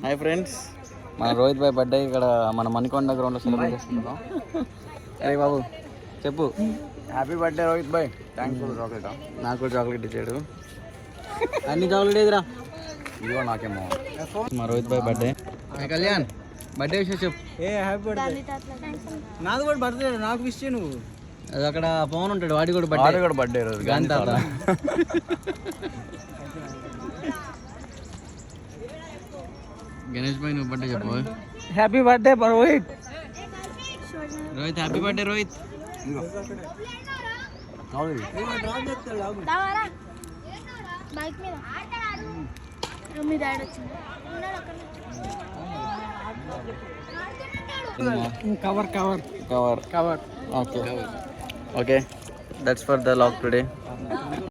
Hi friends, మన రోహిత్ భాయ్ birthday ఇక్కడ మన మణికొండ గ్రౌండ్లో సెలబ్రేట్ చేసుకుంటున్నాం. అరే బాబు చెప్పు. Happy birthday Rohit Bhai. Thanks for chocolate. నాకు కూడా చాక్లెట్ ఇచ్చాడు. అన్ని చాక్లెట్ ఏదిరా? ఇదిగో నాకేమో. మా రోహిత్ భాయ్ బర్త్డే. కళ్యాణ్ బర్త్డే విషయం చెప్పు. Happy birthday. నాది కూడా బర్త్డే, నాకు విష్ చేయి నువ్వు. అది అక్కడ పవన్ ఉంటాడు, వాడి కూడా బర్త్డే రోజు గాంధీ తాత. గణేష్ భాయ్ నువ్వు బర్త్డే చెప్పు. Happy birthday Rohit. Rohit happy birthday Rohit. Cover cover cover cover. Okay okay, that's for the log today.